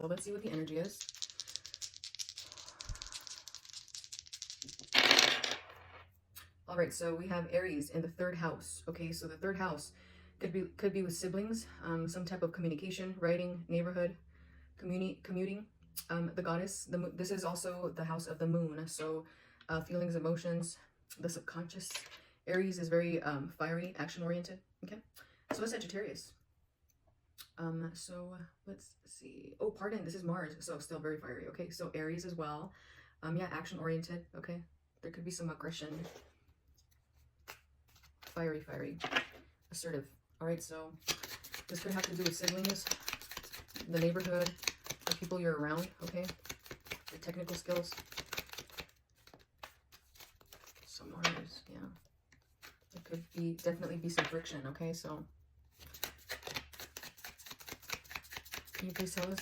So let's see what the energy is. All right, so we have Aries in the third house. Okay, so the third house could be with siblings, some type of communication, writing, neighborhood, commuting. The goddess. This is also the house of the moon. So feelings, emotions, the subconscious. Aries is very fiery, action oriented. Okay, so it's Sagittarius. So let's see. Oh, pardon. This is Mars. So still very fiery. Okay, so Aries as well. Yeah, action oriented. Okay, there could be some aggression. Fiery, assertive. All right, so this could have to do with siblings, the neighborhood, the people you're around. Okay, your technical skills. So Mars, yeah. There could definitely be some friction. Okay, so can you please tell us?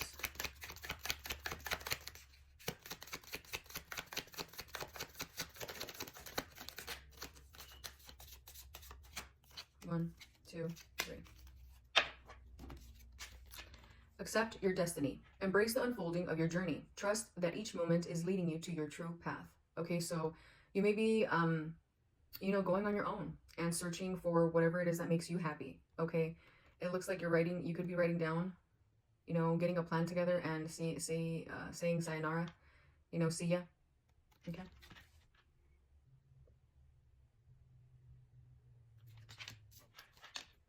One, two, three. Accept your destiny. Embrace the unfolding of your journey. Trust that each moment is leading you to your true path. Okay, so you may be, going on your own and searching for whatever it is that makes you happy. Okay, it looks like you could be writing down, getting a plan together and saying sayonara, see ya. Okay.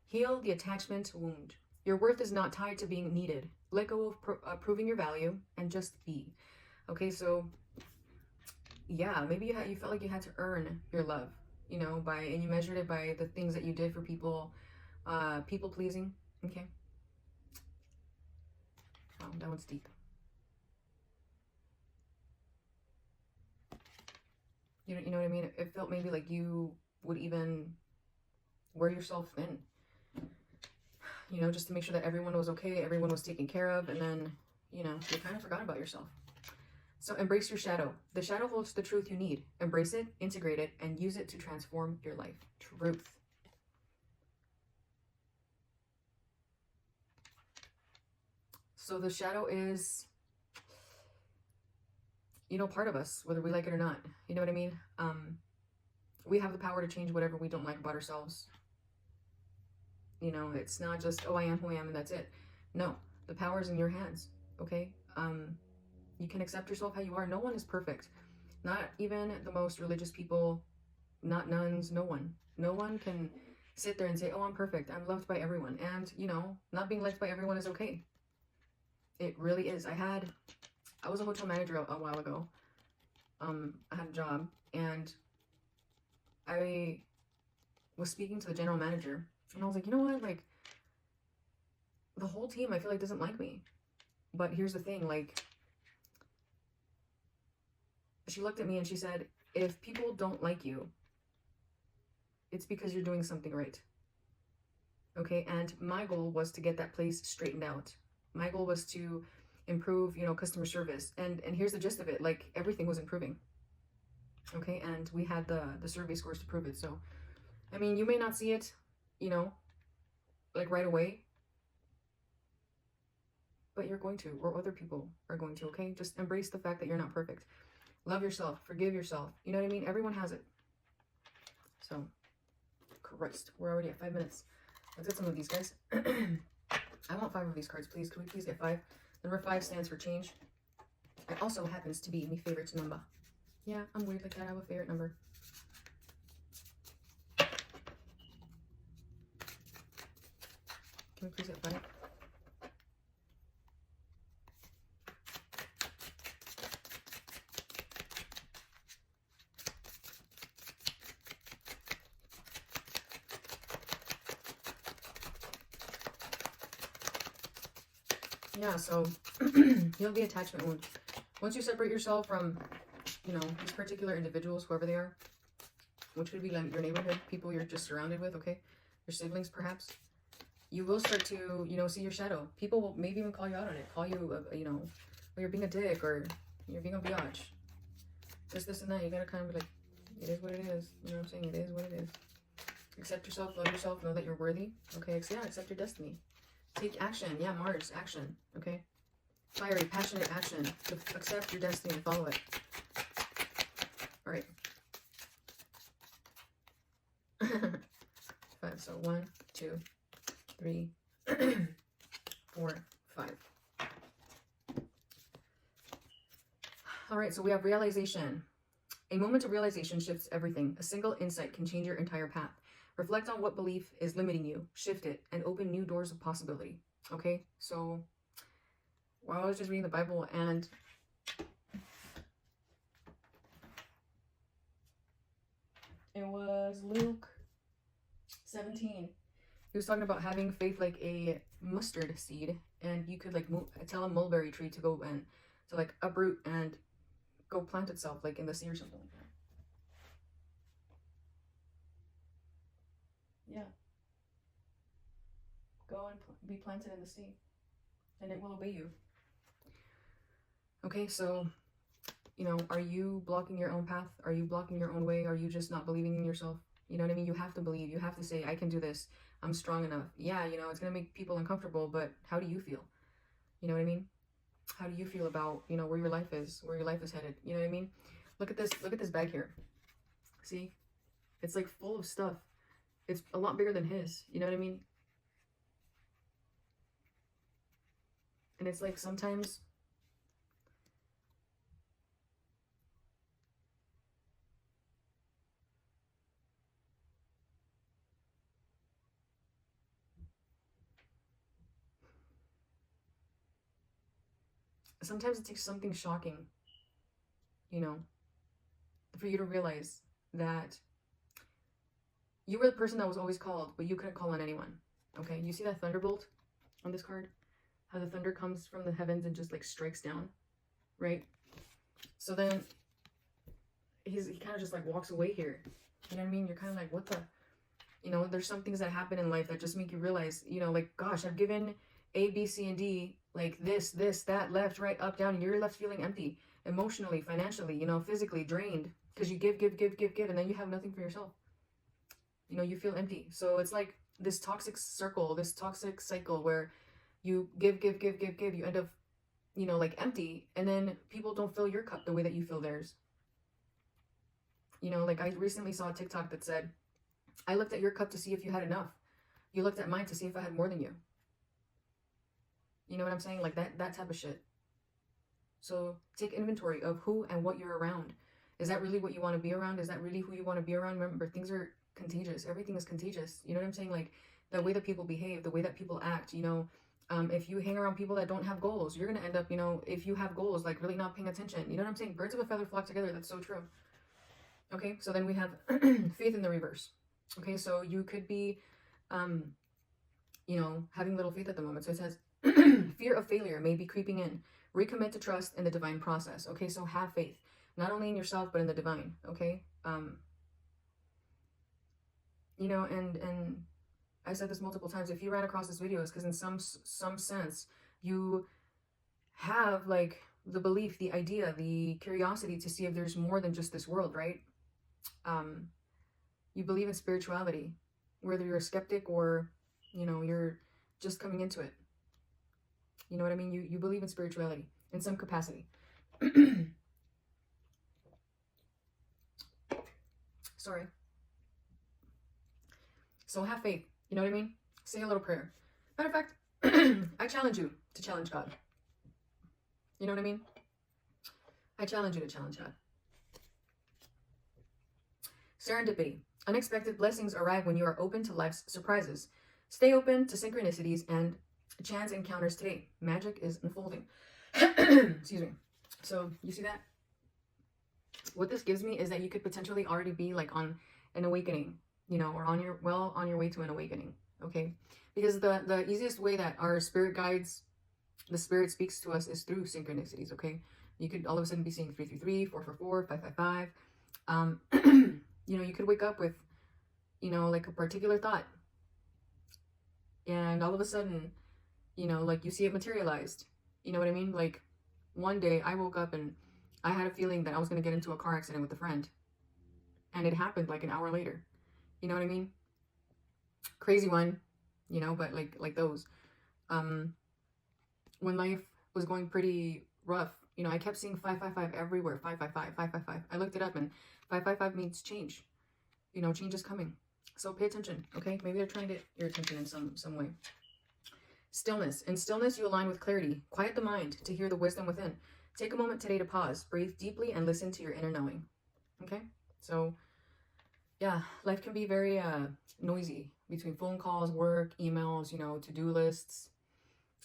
Heal the attachment wound. Your worth is not tied to being needed. Let go of proving your value and just be. Okay, so yeah, maybe you felt like you had to earn your love, and you measured it by the things that you did for people, people pleasing. Okay. Wow, that one's deep. You know what I mean? It felt maybe like you would even wear yourself thin, just to make sure that everyone was okay, everyone was taken care of, and then, you kind of forgot about yourself. So embrace your shadow. The shadow holds the truth you need. Embrace it, integrate it, and use it to transform your life. Truth. So the shadow is, part of us, whether we like it or not. You know what I mean? We have the power to change whatever we don't like about ourselves. It's not just, oh, I am who I am and that's it. No, the power is in your hands. Okay? You can accept yourself how you are. No one is perfect. Not even the most religious people, not nuns, no one. No one can sit there and say, oh, I'm perfect. I'm loved by everyone. And, not being liked by everyone is okay. It really is. I was a hotel manager a while ago. I had a job and I was speaking to the general manager and I was like, you know what? Like, the whole team, I feel like, doesn't like me. But here's the thing, like, she looked at me and she said, if people don't like you, it's because you're doing something right. Okay, and my goal was to get that place straightened out. My goal was to improve, customer service. And here's the gist of it, like, everything was improving. Okay, and we had the survey scores to prove it. So, I mean, you may not see it, like right away, but you're going to, or other people are going to. Okay, just embrace the fact that you're not perfect. Love yourself, forgive yourself. You know what I mean? Everyone has it. So, Christ, we're already at 5 minutes. Let's get some of these, guys. I want 5 of these cards, please. Can we please get 5? Number 5 stands for change. It also happens to be my favorite number. Yeah, I'm weird like that. I have a favorite number. Can we please get 5? Yeah, so heal the attachment wound. Once you separate yourself from, these particular individuals, whoever they are, which could be like your neighborhood, people you're just surrounded with, okay? Your siblings, perhaps. You will start to, see your shadow. People will maybe even call you out on it. Call you, or you're being a dick, or you're being a biatch. This, and that. You gotta kind of be like, it is what it is. You know what I'm saying? It is what it is. Accept yourself, love yourself, know that you're worthy. Okay, so yeah, accept your destiny. Take action. Yeah, Mars, action. Okay? Fiery, passionate action to accept your destiny and follow it. All right. 5. So 1, 2, 3, 4, 5. All right. So we have realization. A moment of realization shifts everything. A single insight can change your entire path. Reflect on what belief is limiting you, shift it, and open new doors of possibility. Okay, so while I was just reading the Bible, and it was Luke 17. He was talking about having faith like a mustard seed, and you could like tell a mulberry tree to go and to like uproot and go plant itself like in the sea or something like that. Yeah. Go and be planted in the sea, and it will obey you. Okay, so, you know, are you blocking your own path? Are you blocking your own way? Are you just not believing in yourself? You know what I mean? You have to believe. You have to say, I can do this. I'm strong enough. Yeah, you know, it's going to make people uncomfortable, but how do you feel? You know what I mean? How do you feel about, you know, where your life is headed? You know what I mean? Look at this bag here. See? It's like full of stuff. It's a lot bigger than his. You know what I mean? And it's like sometimes it takes something shocking, you know, for you to realize that you were the person that was always called, but you couldn't call on anyone. Okay, you see that thunderbolt on this card? How the thunder comes from the heavens and just like strikes down, right? So then he kind of just like walks away here. You know what I mean? You're kind of like, what the, you know, there's some things that happen in life that just make you realize, you know, like, gosh, I've given A, B, C, and D, like this, that, left, right, up, down, and you're left feeling empty emotionally, financially, you know, physically drained because you give, and then you have nothing for yourself. You know, you feel empty. So it's like this toxic circle, this toxic cycle where you give, you end up, you know, like empty, and then people don't fill your cup the way that you fill theirs. You know, like I recently saw a TikTok that said, I looked at your cup to see if you had enough. You looked at mine to see if I had more than you. You know what I'm saying? Like that type of shit. So take inventory of who and what you're around. Is that really what you want to be around? Is that really who you want to be around? Remember, things are contagious. Everything is contagious. You know what I'm saying? Like the way that people behave, the way that people act, you know, if you hang around people that don't have goals, you're going to end up, you know, if you have goals, like really not paying attention. You know what I'm saying? Birds of a feather flock together. That's so true. Okay, so then we have faith in the reverse. Okay, so you could be, you know, having little faith at the moment. So it says, fear of failure may be creeping in. Recommit to trust in the divine process. Okay, so have faith, not only in yourself, but in the divine. Okay, you know, and I said this multiple times. If you ran across this video, it's because in some sense you have like the belief, the idea, the curiosity to see if there's more than just this world, right? You believe in spirituality, whether you're a skeptic or, you know, you're just coming into it. You know what I mean? You believe in spirituality in some capacity. Sorry. So have faith. You know what I mean? Say a little prayer. Matter of fact, I challenge you to challenge God. You know what I mean? I challenge you to challenge God. Serendipity. Unexpected blessings arrive when you are open to life's surprises. Stay open to synchronicities and chance encounters today. Magic is unfolding. Excuse me. So you see that? What this gives me is that you could potentially already be like on an awakening, you know, or on your way to an awakening. Okay, because the easiest way that our spirit guides, the spirit speaks to us is through synchronicities. Okay, you could all of a sudden be seeing 333, 444, 555. You know, you could wake up with, you know, like a particular thought, and all of a sudden, you know, like you see it materialized. You know what I mean? Like one day I woke up and I had a feeling that I was going to get into a car accident with a friend, and it happened like an hour later. You know what I mean? Crazy one, you know, but like those. When life was going pretty rough. You know, I kept seeing 555 everywhere. 555, 555. I looked it up, and 555 means change. You know, change is coming. So pay attention, okay? Maybe they're trying to get your attention in some way. Stillness. In stillness, you align with clarity. Quiet the mind to hear the wisdom within. Take a moment today to pause, breathe deeply, and listen to your inner knowing. Okay? So, yeah, life can be very noisy between phone calls, work, emails, you know, to-do lists,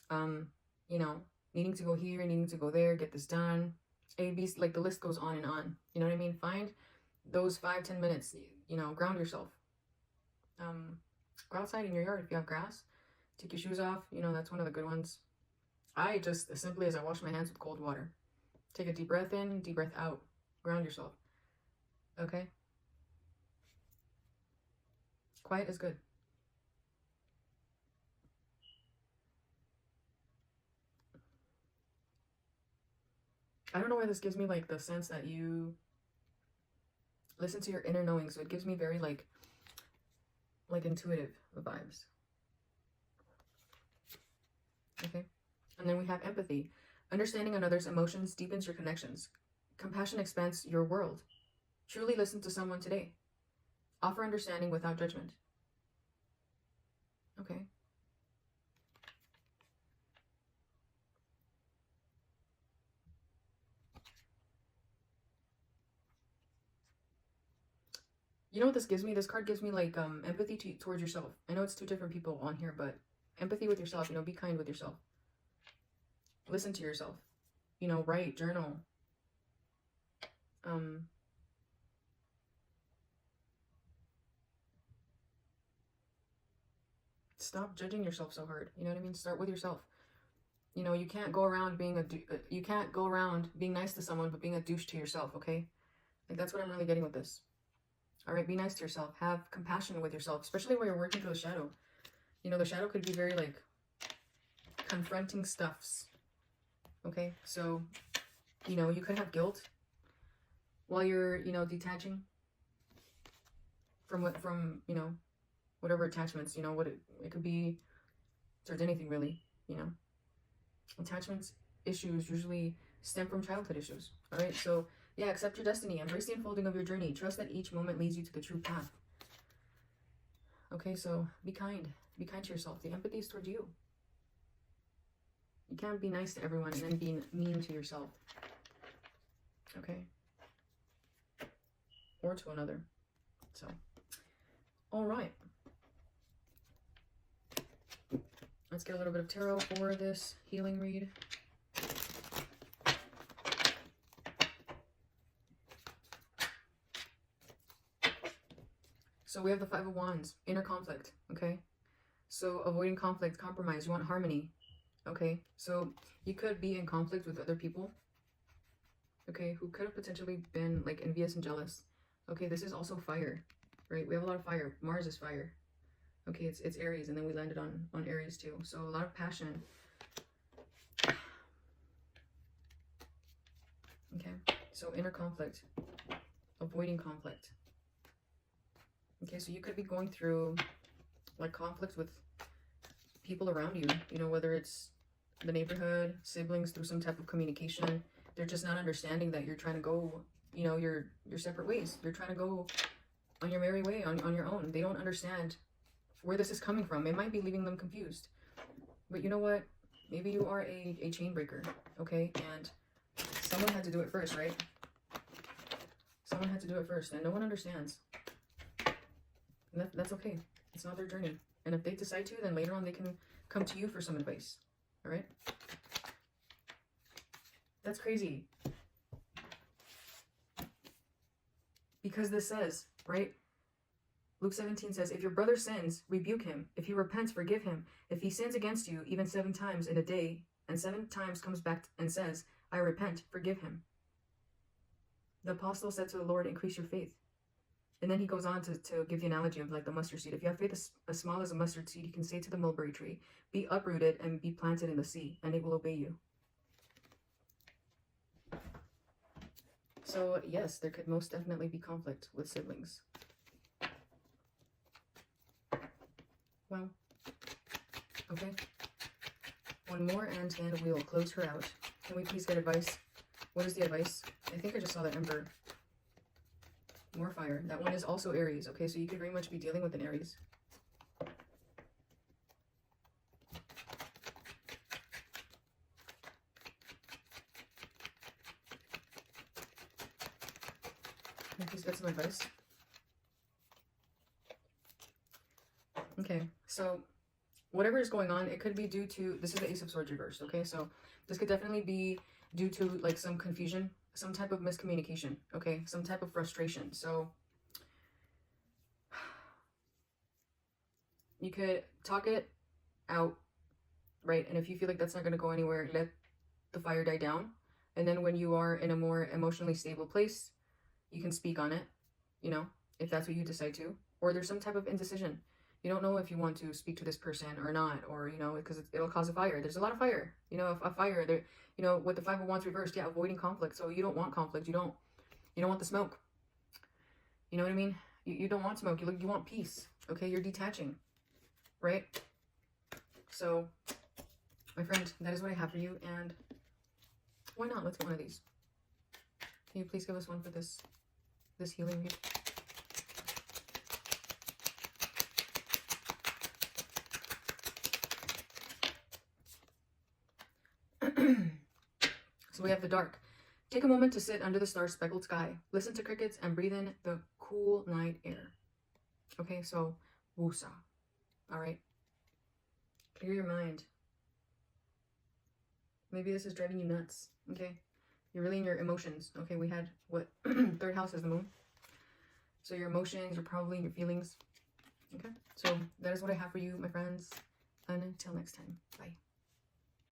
you know, needing to go here, needing to go there, get this done. A, B, like the list goes on and on. You know what I mean? Find those 5-10 minutes, you know, ground yourself. Go outside in your yard if you have grass. Take your shoes off. You know, that's one of the good ones. I just, as simply as I wash my hands with cold water. Take a deep breath in, deep breath out. Ground yourself. Okay? Quiet is good. I don't know why this gives me like the sense that you listen to your inner knowing. So it gives me very like intuitive vibes. Okay? And then we have empathy. Understanding another's emotions deepens your connections. Compassion expands your world. Truly listen to someone today. Offer understanding without judgment. Okay. You know what this gives me? This card gives me like empathy towards yourself. I know it's two different people on here, but empathy with yourself. You know, be kind with yourself. Listen to yourself. You know, write, journal. Stop judging yourself so hard. You know what I mean? Start with yourself. You know, you can't go around being you can't go around being nice to someone but being a douche to yourself, okay? Like that's what I'm really getting with this. All right, be nice to yourself. Have compassion with yourself, especially where you're working through the shadow. You know, the shadow could be very like confronting stuffs. Okay? So, you know, you could have guilt while you're, you know, detaching from, you know, whatever attachments, you know, what it could be towards anything really, you know. Attachments issues usually stem from childhood issues. All right, so yeah, accept your destiny, embrace the unfolding of your journey, trust that each moment leads you to the true path. Okay, so be kind to yourself. The empathy is towards you. You can't be nice to everyone and then be mean to yourself. Okay, or to another. So all right, let's get a little bit of tarot for this healing read. So we have the Five of Wands, inner conflict, okay? So avoiding conflict, compromise, you want harmony, okay? So you could be in conflict with other people, okay, who could have potentially been like envious and jealous. Okay, this is also fire, right? We have a lot of fire. Mars is fire. Okay, it's Aries, and then we landed on Aries too. So a lot of passion. Okay, so inner conflict, avoiding conflict. Okay, so you could be going through like conflict with people around you, you know, whether it's the neighborhood, siblings, through some type of communication. They're just not understanding that you're trying to go, you know, your separate ways. You're trying to go on your merry way, on your own. They don't understand where this is coming from. It might be leaving them confused. But you know what? Maybe you are a chain breaker, okay? And someone had to do it first, right? Someone had to do it first, and no one understands. And that's okay. It's not their journey. And if they decide to, then later on they can come to you for some advice. All right? That's crazy. Because this says, right? Luke 17 says, if your brother sins, rebuke him. If he repents, forgive him. If he sins against you, even 7 times in a day, and 7 times comes back and says, I repent, forgive him. The apostle said to the Lord, increase your faith. And then he goes on to give the analogy of like the mustard seed. If you have faith as small as a mustard seed, you can say to the mulberry tree, be uprooted and be planted in the sea, and it will obey you. So yes, there could most definitely be conflict with siblings. Well, okay. one more, and then we will close her out. Can we please get advice? What is the advice? I think I just saw the Emperor. More fire. That one is also Aries. Okay, so you could very much be dealing with an Aries. Can you please get some advice? Okay, so whatever is going on, it could be due to, this is the Ace of Swords reversed, okay? So this could definitely be due to like some confusion, some type of miscommunication, okay? Some type of frustration. So you could talk it out, right? And if you feel like that's not going to go anywhere, let the fire die down. And then when you are in a more emotionally stable place, you can speak on it, you know, if that's what you decide to. Or there's some type of indecision. You don't know if you want to speak to this person or not, or, you know, because it'll cause a fire. There's a lot of fire, you know, a fire there, you know, with the Five of Wands reversed, yeah, avoiding conflict. So you don't want conflict. You don't want the smoke. You know what I mean? You don't want smoke. You want peace. Okay. You're detaching, right? So my friend, that is what I have for you. And why not? Let's get one of these. Can you please give us one for this healing read? So we have the dark. Take a moment to sit under the star-speckled sky. Listen to crickets and breathe in the cool night air. Okay, so woosah. All right. Clear your mind. Maybe this is driving you nuts. Okay. You're really in your emotions. Okay, we had what? Third house is the moon. So your emotions are probably in your feelings. Okay. So that is what I have for you, my friends. Until next time. Bye.